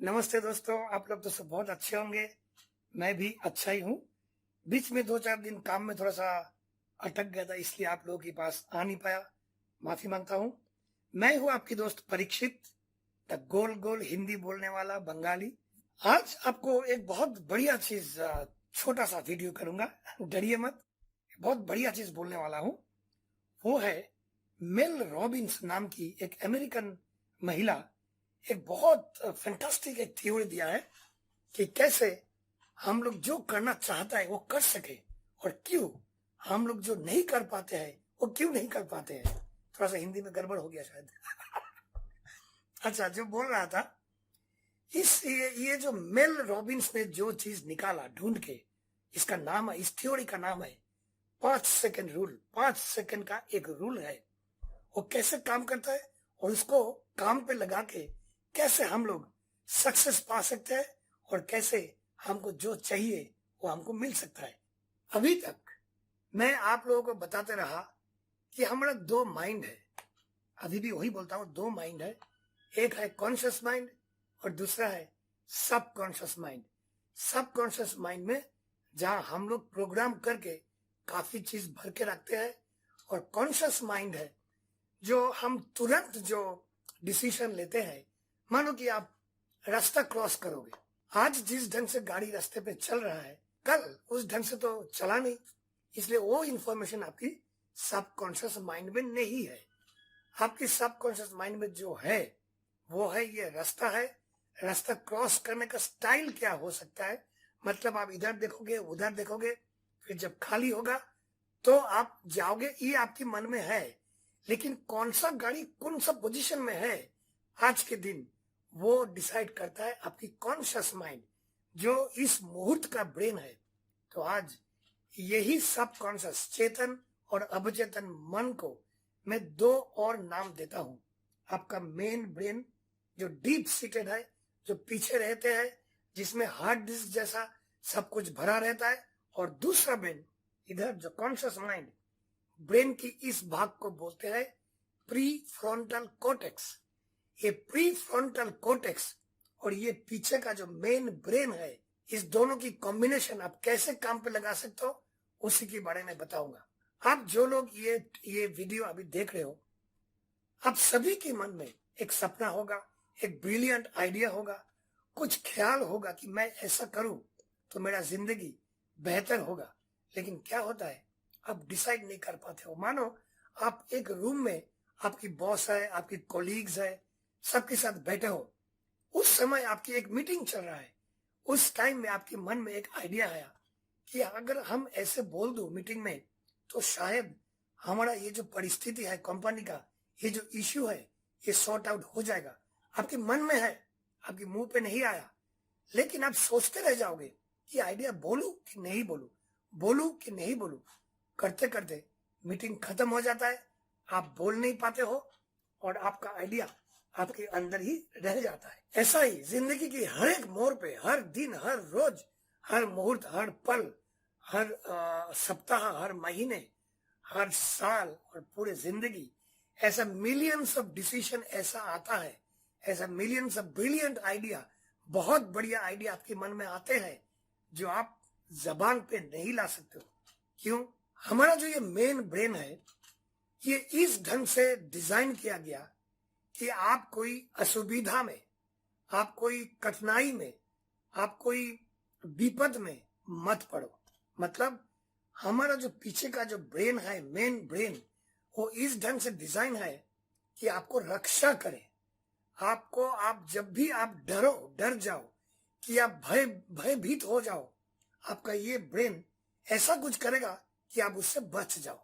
नमस्ते दोस्तों, आप लोग तो सब बहुत अच्छे होंगे। मैं भी अच्छा ही हूँ। बीच में 2-4 दिन काम में थोड़ा सा अटक गया था, इसलिए आप लोगों के पास आ नहीं पाया। माफी मांगता हूँ। मैं हूँ आपकी दोस्त परीक्षित, द गोल गोल हिंदी बोलने वाला बंगाली। आज आपको एक बहुत बढ़िया चीज, छोटा सा वीडियो करूंगा, डरिए मत। बहुत बढ़िया चीज बोलने वाला हूँ। वो है मेल रॉबिन्स नाम की एक अमेरिकन महिला एक बहुत फैंटास्टिक एक थ्योरी दिया है कि कैसे हम लोग जो करना चाहता है वो कर सके, और क्यों हम लोग जो नहीं कर पाते हैं वो क्यों नहीं कर पाते हैं। थोड़ा सा हिंदी में गड़बड़ हो गया शायद। अच्छा, जो बोल रहा था, ये जो मेल रॉबिन्स ने जो चीज निकाला ढूंढ के, इसका नाम है, इस थ्योरी का नाम है 5 सेकंड रूल। 5 सेकंड का एक रूल है। वो कैसे काम करता है और उसको काम पे लगा के कैसे हम लोग सक्सेस पा सकते हैं, और कैसे हमको जो चाहिए वो हमको मिल सकता है। अभी तक मैं आप लोगों को बताते रहा कि हमारा 2 माइंड है। अभी भी वही बोलता हूँ, 2 माइंड है। एक है कॉन्शियस माइंड और दूसरा है सबकॉन्शियस माइंड। सबकॉन्शियस माइंड में जहां हम लोग प्रोग्राम करके काफी चीज भर के रखते हैं, और कॉन्शियस माइंड है जो हम तुरंत जो डिसीजन लेते हैं। मानो कि आप रास्ता क्रॉस करोगे, आज जिस ढंग से गाड़ी रास्ते पे चल रहा है, कल उस ढंग से तो चला नहीं, इसलिए वो इंफॉर्मेशन आपकी सबकॉन्शियस माइंड में नहीं है। आपकी सबकॉन्शियस माइंड में जो है वो है ये रास्ता है। रास्ता क्रॉस करने का स्टाइल क्या हो सकता है, मतलब आप इधर देखोगे उधर देखोगे, फिर जब खाली होगा तो आप जाओगे, ये आपके मन में है। लेकिन कौन सा गाड़ी कौन सा पोजीशन में है आज के दिन, वो डिसाइड करता है आपकी कॉन्शियस माइंड, जो इस मुहूर्त का ब्रेन है। तो आज यही सब कॉन्शियस, चेतन और अवचेतन मन को मैं 2 और नाम देता हूं। आपका मेन ब्रेन जो डीप सीटेड है, जो पीछे रहते हैं, जिसमें हार्ड डिस्क जैसा सब कुछ भरा रहता है, और दूसरा ब्रेन इधर जो कॉन्शियस माइंड, ब्रेन की इस भाग को बोलते हैं प्री फ्रंटल कोर्टेक्स। ये प्री फ्रंटल कोर्टेक्स और ये पीछे का जो मेन ब्रेन है, इस दोनों की कॉम्बिनेशन आप कैसे काम पे लगा सकते हो, उसी के बारे में बताऊंगा। आप जो लोग ये वीडियो अभी देख रहे हो, आप सभी के मन में एक सपना होगा, एक ब्रिलियंट आइडिया होगा, कुछ ख्याल होगा कि मैं ऐसा करूं तो मेरा जिंदगी बेहतर होगा। लेकिन क्या होता है, आप डिसाइड नहीं कर पाते हो। मानो आप एक रूम में, आपकी बॉस है, आपकी कोलीग्स है, सबके साथ बैठे हो। उस समय आपकी एक मीटिंग चल रहा है। उस टाइम में आपके मन में एक आइडिया आया कि अगर हम ऐसे बोल दो मीटिंग में, तो शायद हमारा ये जो परिस्थिति है कंपनी का, ये जो इश्यू है, ये सॉर्ट आउट हो जाएगा। आपके मन में है, आपके मुंह पे नहीं आया, लेकिन आप सोचते रह जाओगे कि आइडिया बोलूं कि नहीं बोलूं, बोलूं कि नहीं बोलूं। करते करते मीटिंग खत्म हो जाता है, आप बोल नहीं पाते हो, और आपका आइडिया आपके अंदर ही रह जाता है। ऐसा ही जिंदगी की हर एक मोड़ पे, हर दिन, हर रोज, हर मुहूर्त, हर पल, हर सप्ताह, हर महीने, हर साल और पूरे जिंदगी, ऐसा मिलियंस ऑफ डिसीजन ऐसा आता है, ऐसा मिलियंस ऑफ ब्रिलियंट आइडिया, बहुत बढ़िया आइडिया आपके मन में आते हैं, जो आप जबान पे नहीं ला सकते हो। क्यों? हमारा जो ये मेन ब्रेन है, ये इस ढंग से डिजाइन किया गया कि आप कोई असुविधा में, आप कोई कठिनाई में, आप कोई विपद में मत पड़ो। मतलब हमारा जो पीछे का जो ब्रेन है, मेन ब्रेन, वो इस ढंग से डिजाइन है कि आपको रक्षा करे। आपको, आप जब भी आप डर जाओ, कि आप भयभीत हो जाओ, आपका ये ब्रेन ऐसा कुछ करेगा कि आप उससे बच जाओ।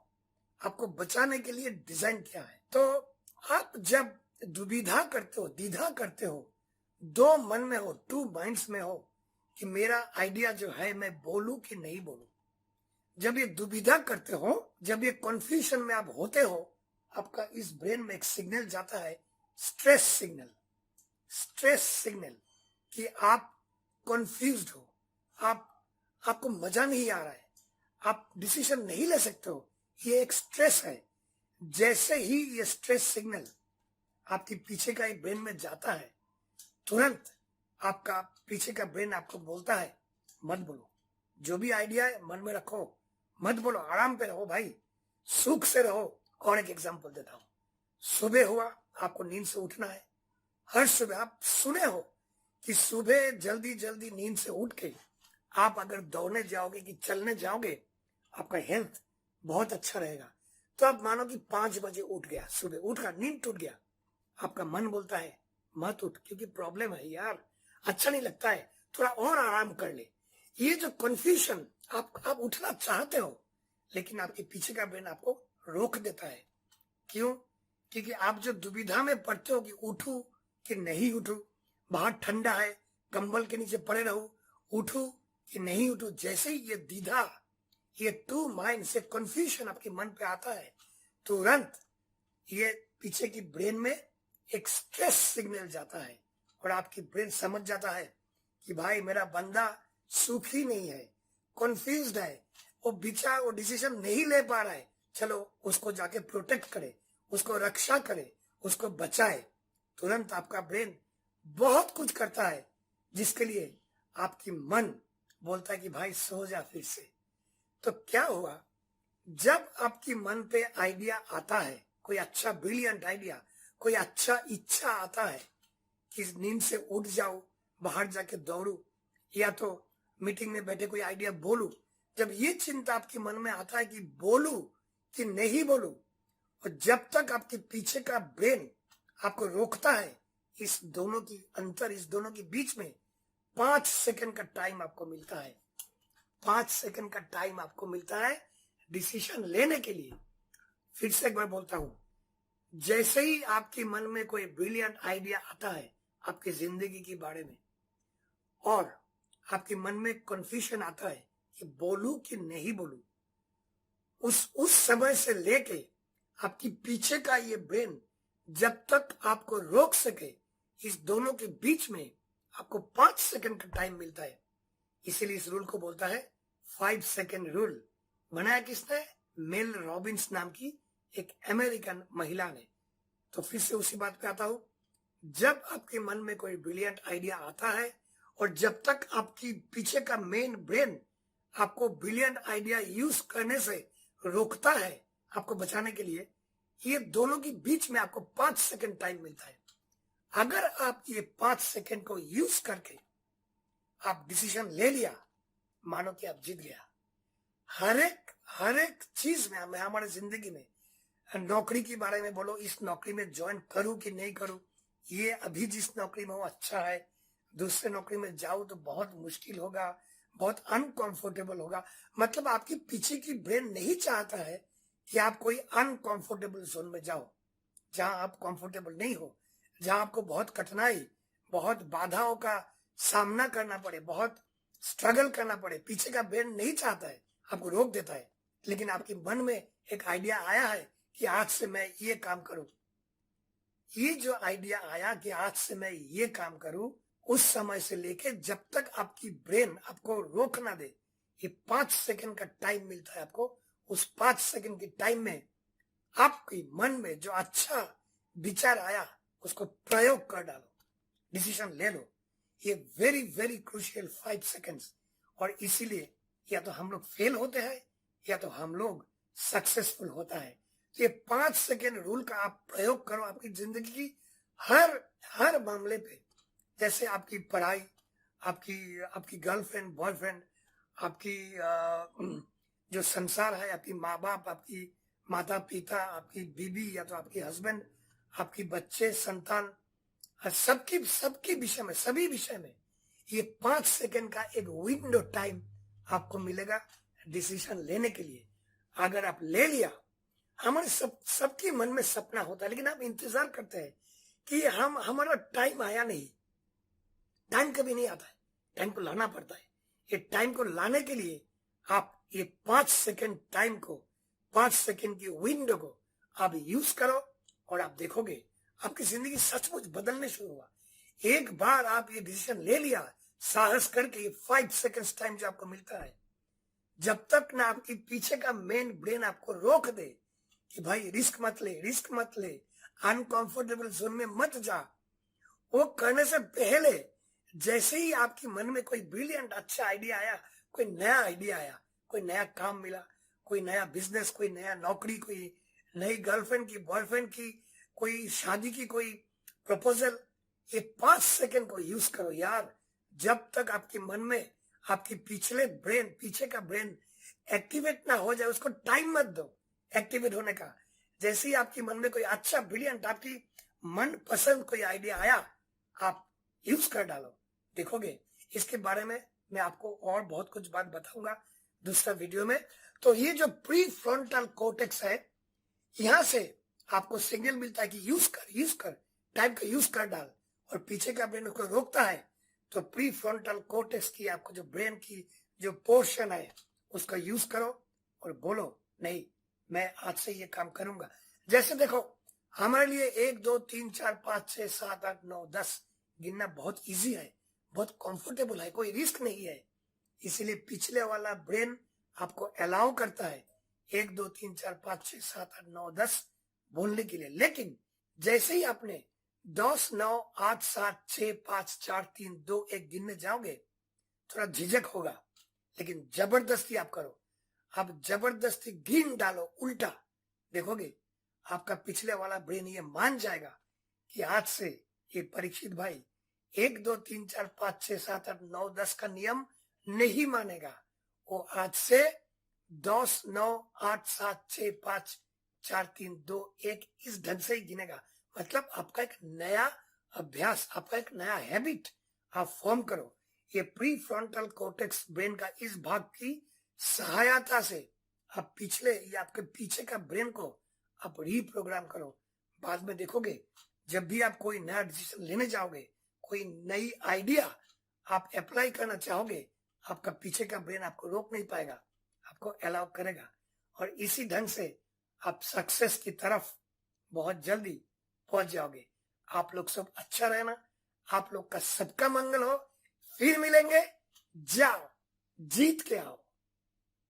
आपको बचाने के लिए डिजाइन किया है। तो आप जब दुविधा करते हो, द्विधा करते हो, 2 मन में हो, 2 माइंड्स में हो कि मेरा आइडिया जो है मैं बोलूं कि नहीं बोलूं, जब ये दुविधा करते हो, जब ये कंफ्यूजन में आप होते हो, आपका इस ब्रेन में एक सिग्नल जाता है, स्ट्रेस सिग्नल। स्ट्रेस सिग्नल कि आप कंफ्यूज्ड हो, आपको मजा नहीं आ रहा है, आप डिसीजन नहीं ले सकते हो, ये एक स्ट्रेस है। जैसे ही ये स्ट्रेस सिग्नल आपके पीछे का एक ब्रेन में जाता है, तुरंत आपका पीछे का ब्रेन आपको बोलता है मत बोलो, जो भी आइडिया है मन में रखो, मत बोलो, आराम पे रहो भाई, सुख से रहो। और एक एग्जांपल देता हूं, सुबह हुआ, आपको नींद से उठना है। हर सुबह आप सुने हो कि सुबह जल्दी जल्दी नींद से उठ के आप अगर दौड़ने जाओगे कि चलने जाओगे, आपका हेल्थ बहुत अच्छा रहेगा। तो आप मानो कि 5 बजे उठ गया, सुबह उठा, नींद टूट गया, आपका मन बोलता है मत उठ, क्योंकि प्रॉब्लम है यार, अच्छा नहीं लगता है, थोड़ा और आराम कर ले। ये जो कंफ्यूजन, आप उठना चाहते हो लेकिन आपके पीछे का ब्रेन आपको रोक देता है। क्यों? क्योंकि आप जो दुविधा में पड़ते हो कि उठूं कि नहीं उठूं, बाहर ठंडा है, कंबल के नीचे पड़े रहूं, उठूं कि नहीं उठूं, जैसे ही ये द्विधा, ये टू माइंड से कंफ्यूजन आपके मन पे आता है, तुरंत ये पीछे की ब्रेन में एक स्ट्रेस सिग्नल जाता है और आपकी ब्रेन समझ जाता है कि भाई मेरा बंदा सुखी नहीं है, कंफ्यूज्ड है, वो डिसीजन नहीं ले पा रहा है, चलो उसको जाके प्रोटेक्ट करे, उसको रक्षा करे, उसको बचाए। तुरंत आपका ब्रेन बहुत कुछ करता है जिसके लिए आपकी मन बोलता है कि भाई सो जा फिर से। तो क्या हुआ, जब आपकी मन पे आइडिया आता है, कोई अच्छा ब्रिलियंट आइडिया, कोई अच्छा इच्छा आता है कि नींद से उठ जाऊं, बाहर जाके दौड़ू, या तो मीटिंग में बैठे कोई आइडिया बोलू, जब ये चिंता आपके मन में आता है कि बोलू कि नहीं बोलू, और जब तक आपके पीछे का ब्रेन आपको रोकता है, इस दोनों के बीच में 5 सेकंड का टाइम आपको मिलता है। 5 सेकंड का टाइम आपको मिलता है डिसीजन लेने के लिए। फिर से एक बार बोलता हूं, जैसे ही आपके मन में कोई ब्रिलियंट आइडिया आता है आपकी जिंदगी के बारे में, और आपके मन में कंफ्यूजन आता है कि बोलूं कि नहीं बोलूं, उस समय से लेके आपकी पीछे का ये ब्रेन जब तक आपको रोक सके, इस दोनों के बीच में आपको 5 सेकंड का टाइम मिलता है। इसीलिए इस रूल को बोलता है 5 सेकंड रूल। बनाया किसने? मेल रॉबिन्स नाम की एक अमेरिकन महिला ने। तो फिर से उसी बात पे आता हूं, जब आपके मन में कोई ब्रिलियंट आइडिया आता है और जब तक आपकी पीछे का मेन ब्रेन आपको ब्रिलियंट आइडिया यूज करने से रोकता है, आपको बचाने के लिए, ये दोनों के बीच में आपको 5 सेकंड टाइम मिलता है। अगर आप ये 5 सेकंड को यूज करके आप डिसीजन ले लिया, मानो कि आप जीत गया। हर एक चीज में हमारे जिंदगी में, नौकरी के बारे में बोलो, इस नौकरी में ज्वाइन करूं कि नहीं करूं, ये अभी जिस नौकरी में हो अच्छा है, दूसरे नौकरी में जाऊं तो बहुत मुश्किल होगा, बहुत अनकंफर्टेबल होगा। मतलब आपके पीछे की ब्रेन नहीं चाहता है कि आप कोई अनकंफर्टेबल जोन में जाओ, जहां आप कंफर्टेबल नहीं हो, जहां आपको बहुत कठिनाई, बहुत बाधाओं का सामना करना पड़े, बहुत स्ट्रगल करना पड़े। पीछे का ब्रेन नहीं चाहता है, आपको रोक देता है। लेकिन आपके मन में एक आइडिया आया है कि आज से मैं ये काम करूं, ये जो आइडिया आया कि आज से मैं ये काम करूं, उस समय से लेके जब तक आपकी ब्रेन आपको रोक ना दे, ये 5 सेकंड का टाइम मिलता है आपको। उस 5 सेकंड के टाइम में आपके मन में जो अच्छा विचार आया उसको प्रयोग कर डालो, डिसीजन ले लो। ये वेरी वेरी क्रूशियल 5 सेकंड्स। और इसीलिए या तो हम लोग फेल होते हैं या तो हम लोग सक्सेसफुल होता है। तो ये 5 सेकंड रूल का आप प्रयोग करो आपकी जिंदगी की हर मामले पे। जैसे आपकी पढ़ाई, आपकी गर्लफ्रेंड, बॉयफ्रेंड, आपकी जो संसार है, आपकी माँ बाप, आपकी माता पिता, आपकी बीवी या तो आपकी हस्बैंड, आपकी बच्चे, संतान, सबकी विषय में, सभी विषय में ये 5 सेकंड का एक विंडो टाइम आपको मिलेगा डिसीजन लेने के लिए। अगर आप ले लिया, हमारे सबके मन में सपना होता है, लेकिन आप इंतजार करते हैं कि हमारा टाइम आया नहीं। टाइम कभी नहीं आता है, टाइम को लाना पड़ता है। ये टाइम को लाने के लिए आप ये 5 सेकंड टाइम को, 5 सेकंड की विंडो को आप यूज करो और आप देखोगे आपकी जिंदगी सचमुच बदलने शुरू हुआ। एक बार आप ये डिसीजन ले लिया, साहस करके, ये 5 सेकंड टाइम जो आपको मिलता है, जब तक ना आपके पीछे का मेन ब्रेन आपको रोक दे कि भाई रिस्क मत ले, अनकंफर्टेबल जोन में मत जा, वो करने से पहले जैसे ही आपके मन में कोई ब्रिलियंट अच्छा आइडिया आया, कोई नया आइडिया आया, कोई नया काम मिला, कोई नया बिजनेस, कोई नया नौकरी, कोई नई गर्लफ्रेंड की, बॉयफ्रेंड की, कोई शादी की, कोई प्रपोजल, ये 5 सेकंड को यूज करो यार। जब तक आपके मन में आपकी पीछे का ब्रेन एक्टिवेट ना हो जाए, उसको टाइम मत दो एक्टिवेट होने का। जैसे ही आपके मन में कोई अच्छा ब्रिलियंट आपकी मन पसंद कोई आइडिया आया, आप यूज कर डालो, देखोगे। इसके बारे में मैं आपको और बहुत कुछ बात बताऊंगा दूसरा वीडियो में। तो ये जो प्री फ्रंटल कोर्टेक्स है, यहां से आपको सिग्नल मिलता है कि यूज कर टाइम का यूज कर डाल, और पीछे का ब्रेन उसको रोकता है। तो प्री फ्रंटल कोर्टेक्स की आपको जो ब्रेन की जो पोर्शन है उसका यूज करो और बोलो नहीं, मैं आज से ये काम करूंगा। जैसे देखो, हमारे लिए 1 2 3 4 5 6 7 8 9 10 गिनना बहुत इजी है, बहुत कंफर्टेबल है, कोई रिस्क नहीं है। इसीलिए पिछले वाला ब्रेन आपको अलाउ करता है 1 2 3 4 5 6 7 8 9 10 बोलने के लिए। लेकिन जैसे ही आपने 10 9 8 7 6 5 4 3 2 1 गिनने जाओगे, थोड़ा झिझक होगा, लेकिन जबरदस्ती आप करो। आप जबरदस्ती गिन डालो उल्टा, देखोगे आपका पिछले वाला ब्रेन ये मान जाएगा कि आज से ये परीक्षित भाई 1 2 3 4 5 6 7 8 9 10 का नियम नहीं मानेगा। वो आज से 10 9 8 7 6 5 4 3 2 1 इस ढंग से ही गिनेगा। मतलब आपका एक नया अभ्यास, आपका एक नया हैबिट आप फॉर्म करो। ये प्री फ्रंटल कोर्टेक्स ब्रेन का इस भाग की सहायता से आप आपके पीछे का ब्रेन को आप रीप्रोग्राम करो। बाद में देखोगे, जब भी आप कोई नया डिसीजन लेने जाओगे, कोई नई आइडिया आप अप्लाई करना चाहोगे, आपका पीछे का ब्रेन आपको रोक नहीं पाएगा, आपको अलाउ करेगा। और इसी ढंग से आप सक्सेस की तरफ बहुत जल्दी पहुंच जाओगे। आप लोग सब अच्छा रहना, आप लोग का सबका मंगल हो। फिर मिलेंगे, जाओ जीत के आओ।